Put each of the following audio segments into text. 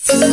Assalamualaikum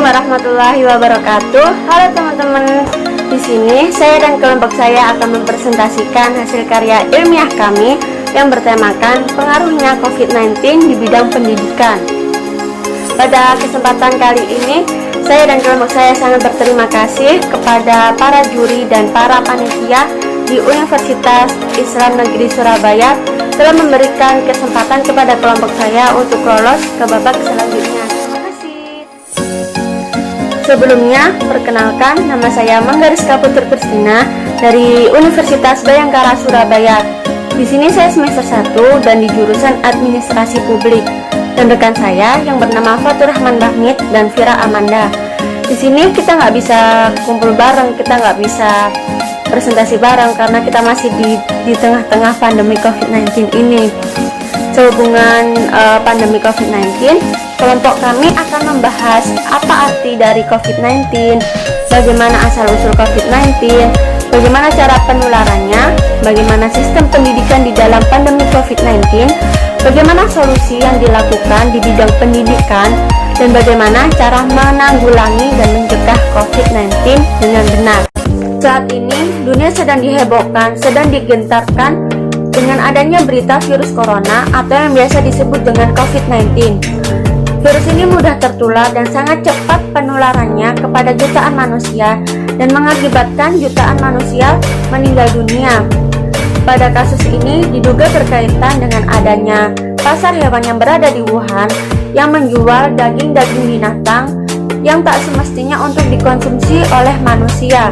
warahmatullahi wabarakatuh. Halo teman-teman. Di sini saya dan kelompok saya akan mempresentasikan hasil karya ilmiah kami yang bertemakan pengaruhnya COVID-19 di bidang pendidikan. Pada kesempatan kali ini, saya dan kelompok saya sangat berterima kasih kepada para juri dan para panitia di Universitas Islam Negeri Surabaya telah memberikan kesempatan kepada kelompok saya untuk lolos ke babak selanjutnya. Sebelumnya, perkenalkan, nama saya Manggariska Putri Kristina dari Universitas Bayangkara Surabaya. Di sini saya semester 1 dan di jurusan Administrasi Publik. Dan rekan saya yang bernama Fatur Rahman Bahmid dan Fira Amanda. Di sini kita nggak bisa kumpul bareng, kita nggak bisa presentasi bareng karena kita masih di tengah-tengah pandemi COVID-19 ini. Sehubungan pandemi COVID-19, kelompok kami akan membahas apa arti dari COVID-19, bagaimana asal-usul COVID-19, bagaimana cara penularannya, bagaimana sistem pendidikan di dalam pandemi COVID-19, bagaimana solusi yang dilakukan di bidang pendidikan, dan bagaimana cara menanggulangi dan mencegah COVID-19 dengan benar. Saat ini, dunia sedang dihebohkan, sedang digentarkan dengan adanya berita virus corona atau yang biasa disebut dengan COVID-19. Virus ini mudah tertular dan sangat cepat penularannya kepada jutaan manusia dan mengakibatkan jutaan manusia meninggal dunia. Pada kasus ini diduga berkaitan dengan adanya pasar hewan yang berada di Wuhan yang menjual daging-daging binatang yang tak semestinya untuk dikonsumsi oleh manusia.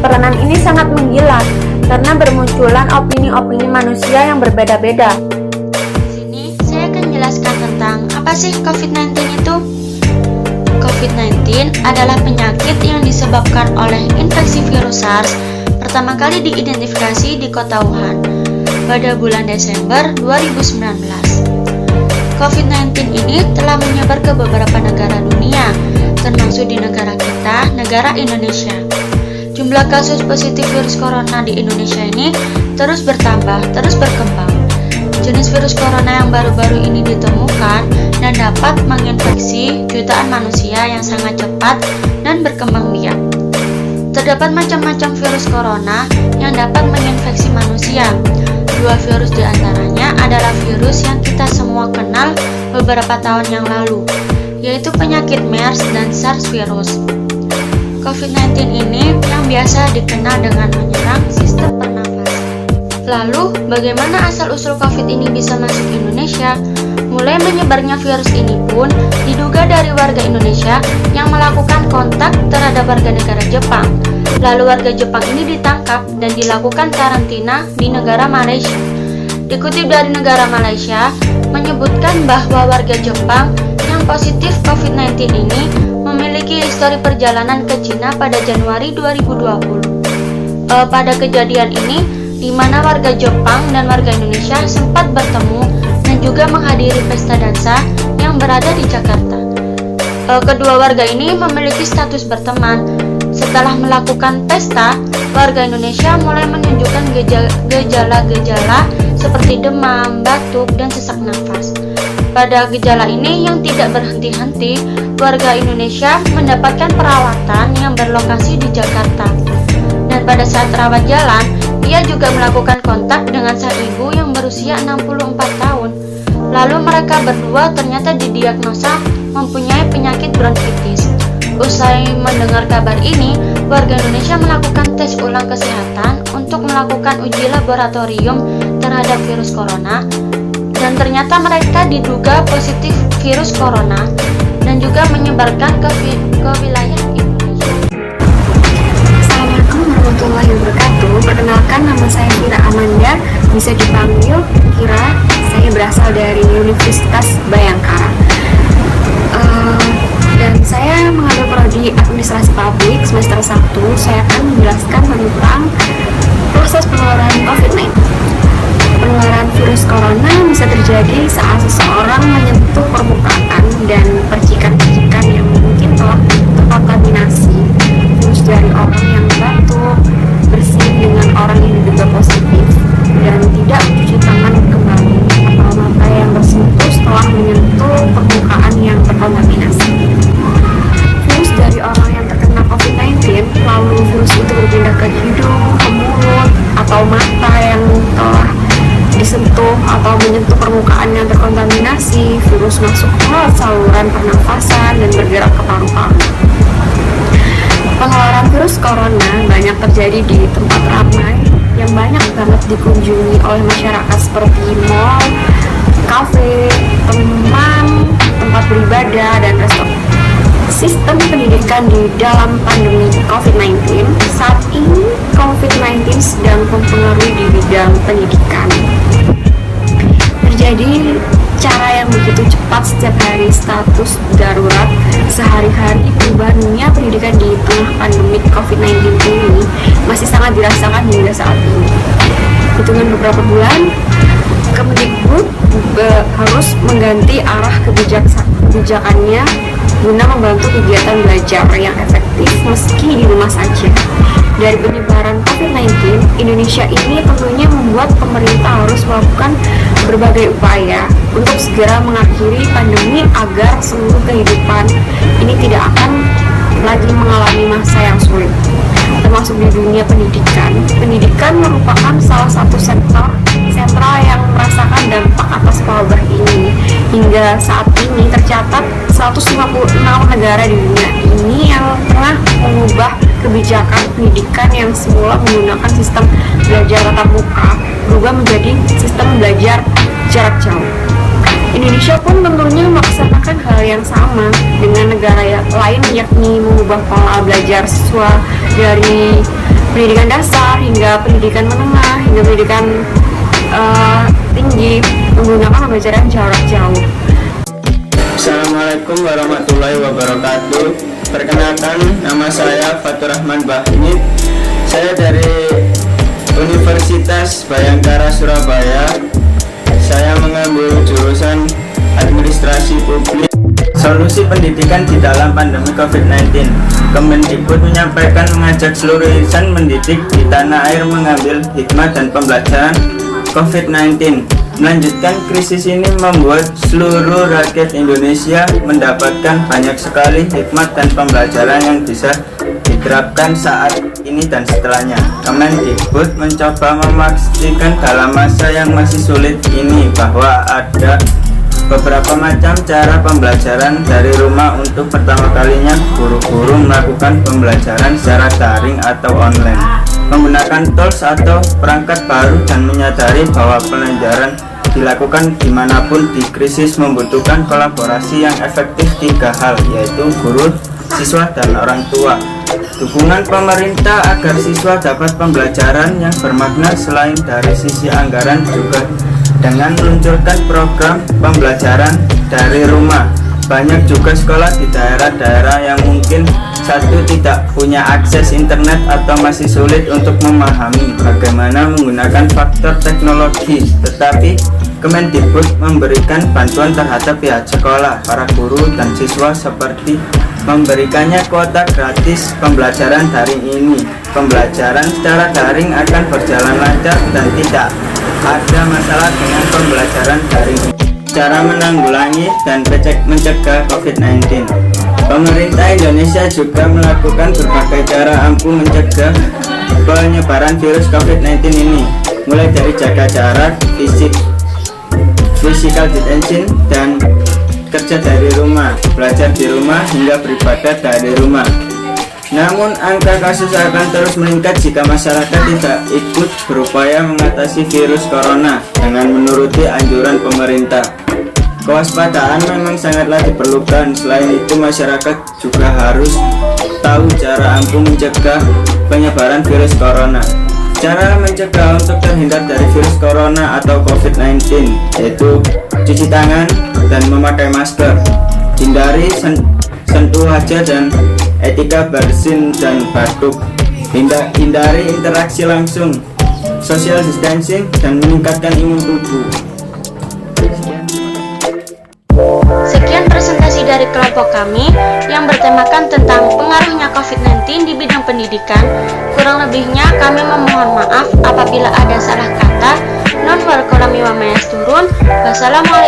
Peranan ini sangat menggila karena bermunculan opini-opini manusia yang berbeda-beda. Saya akan jelaskan tentang apa sih COVID-19 itu. COVID-19 adalah penyakit yang disebabkan oleh infeksi virus SARS pertama kali diidentifikasi di kota Wuhan pada bulan Desember 2019. COVID-19 ini telah menyebar ke beberapa negara dunia, termasuk di negara kita, negara Indonesia. Jumlah kasus positif virus corona di Indonesia ini terus bertambah, terus berkembang. Jenis virus corona yang baru-baru ini ditemukan dan dapat menginfeksi jutaan manusia yang sangat cepat dan berkembang biak. Terdapat macam-macam virus corona yang dapat menginfeksi manusia. Dua virus diantaranya adalah virus yang kita semua kenal beberapa tahun yang lalu, yaitu penyakit MERS dan SARS virus. COVID-19 ini yang biasa dikenal dengan menyerang sistem pernafasan. Lalu, bagaimana asal-usul COVID ini bisa masuk Indonesia? Mulai menyebarnya virus ini pun diduga dari warga Indonesia yang melakukan kontak terhadap warga negara Jepang. Lalu warga Jepang ini ditangkap dan dilakukan karantina di negara Malaysia. Dikutip dari negara Malaysia, menyebutkan bahwa warga Jepang yang positif COVID-19 ini memiliki histori perjalanan ke Cina pada Januari 2020. Pada kejadian ini, di mana warga Jepang dan warga Indonesia sempat bertemu dan juga menghadiri pesta dansa yang berada di Jakarta. Kedua warga ini memiliki status berteman. Setelah melakukan pesta, warga Indonesia mulai menunjukkan gejala-gejala seperti demam, batuk, dan sesak nafas. Pada gejala ini yang tidak berhenti-henti, warga Indonesia mendapatkan perawatan yang berlokasi di Jakarta. Dan pada saat rawat jalan, ia juga melakukan kontak dengan sang ibu yang berusia 64 tahun. Lalu mereka berdua ternyata didiagnosa mempunyai penyakit bronkitis. Usai mendengar kabar ini, warga Indonesia melakukan tes ulang kesehatan untuk melakukan uji laboratorium terhadap virus corona. Dan ternyata mereka diduga positif virus corona dan juga menyebarkan ke wilayah Indonesia. Assalamualaikum warahmatullahi wabarakatuh. Perkenalkan, nama saya Fira Amanda, bisa dipanggil Kira. Saya berasal dari Universitas Bayangkara. Dan saya mengambil prodi Administrasi Publik semester 1. Saya akan menjelaskan tentang proses penularan COVID-19. Penularan virus corona bisa terjadi saat seseorang menyentuh permukaan dan percikan-percikan yang mungkin telah terkontaminasi virus dari orang yang batuk, permukaan yang terkontaminasi, virus masuk ke saluran pernafasan dan bergerak ke paru-paru. Penularan virus corona banyak terjadi di tempat ramai yang banyak banget dikunjungi oleh masyarakat seperti mall, kafe, tempat beribadah, dan restoran. Sistem pendidikan di dalam pandemi COVID-19. Saat ini COVID-19 sedang mempengaruhi di bidang pendidikan. Terjadi cara yang begitu cepat setiap hari, status darurat sehari-hari, perubahan dunia pendidikan di tengah pandemi COVID-19 ini masih sangat dirasakan hingga saat ini. Hitungan beberapa bulan, Kemdikbud harus mengganti arah kebijakannya guna membantu kegiatan belajar yang efektif meski di rumah saja. Dari penyebaran COVID-19, Indonesia ini tentunya membuat pemerintah harus melakukan berbagai upaya untuk segera mengakhiri pandemi agar seluruh kehidupan ini tidak akan lagi mengalami masa yang sulit, termasuk di dunia pendidikan. Pendidikan merupakan salah satu sektor sentral yang merasakan dampak atas wabah ini. Hingga saat ini tercatat 156 negara di dunia ini yang telah mengubah kebijakan pendidikan yang semula menggunakan sistem belajar tatap muka berubah menjadi sistem belajar jarak jauh. Indonesia pun tentunya melaksanakan hal yang sama dengan negara lain, yakni mengubah pola belajar siswa dari pendidikan dasar hingga pendidikan menengah hingga pendidikan tinggi menggunakan pembelajaran jarak jauh. Assalamualaikum warahmatullahi wabarakatuh. Perkenalkan, nama saya Fatur Rahman Bahmid. Saya dari Universitas Bhayangkara Surabaya. Saya mengambil jurusan Administrasi Publik. Solusi pendidikan di dalam pandemi COVID-19. Kemendikbud menyampaikan mengajak seluruh insan mendidik di tanah air mengambil hikmah dan pembelajaran COVID-19. Melanjutkan krisis ini membuat seluruh rakyat Indonesia mendapatkan banyak sekali hikmat dan pembelajaran yang bisa diterapkan saat ini dan setelahnya. Kemendikbud mencoba memastikan dalam masa yang masih sulit ini bahwa ada beberapa macam cara pembelajaran dari rumah. Untuk pertama kalinya guru-guru melakukan pembelajaran secara daring atau online menggunakan tools atau perangkat baru dan menyadari bahwa pelajaran dilakukan dimanapun di krisis membutuhkan kolaborasi yang efektif 3 hal, yaitu guru, siswa, dan orang tua. Dukungan pemerintah agar siswa dapat pembelajaran yang bermakna selain dari sisi anggaran juga dengan meluncurkan program pembelajaran dari rumah. Banyak juga sekolah di daerah-daerah yang mungkin satu tidak punya akses internet atau masih sulit untuk memahami bagaimana menggunakan faktor teknologi, tetapi Kemendikbud memberikan bantuan terhadap pihak sekolah, para guru dan siswa seperti memberikannya kuota gratis pembelajaran daring ini. Pembelajaran secara daring akan berjalan lancar dan tidak ada masalah dengan pembelajaran daring ini. Cara menanggulangi dan mencegah COVID-19. Pemerintah Indonesia juga melakukan berbagai cara ampuh mencegah penyebaran virus COVID-19 ini, mulai dari jaga jarak, physical distancing, dan kerja dari rumah, belajar di rumah, hingga beribadah dari rumah. Namun angka kasus akan terus meningkat jika masyarakat tidak ikut berupaya mengatasi virus corona dengan menuruti anjuran pemerintah. Kewaspadaan memang sangatlah diperlukan. Selain itu, masyarakat juga harus tahu cara ampuh mencegah penyebaran virus corona. Cara mencegah untuk terhindar dari virus corona atau COVID-19 yaitu cuci tangan dan memakai masker, hindari sentuh wajah dan etika bersin dan batuk, hindari interaksi langsung, social distancing, dan meningkatkan imun tubuh. Sekian presentasi dari kelompok kami yang bertemakan tentang pengaruhnya COVID-19 di bidang pendidikan. Kurang lebihnya kami memohon maaf apabila ada salah kata. Non warahmatullahi wabarakatuh. Wassalamualaikum